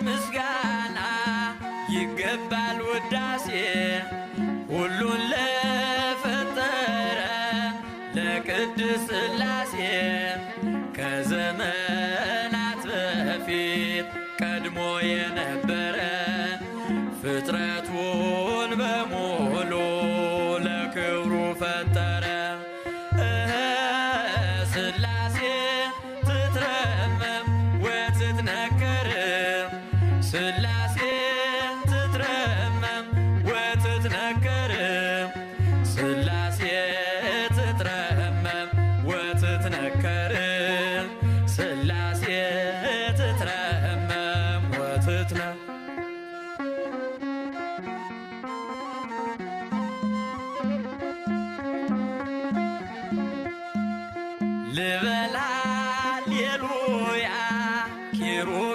ምስጋና ይገባል ውዳሴ ሁሉን ለፈጠረ ለቅድስት ሥላሴ ከዘመናት በፊት ቀድሞ የነበረ ፍጥረቱን በሙሉ ለክብሩ ፈጠረ። ሥላሴ ትትረመም ወትትነከር ሥላሴ ትትረመም ወትትነከር ሥላሴ ትትረመም ወትትነከር ሥላሴ ትትረመም ወትትነከር ልበል ሃሌሉያ ኪሩቤል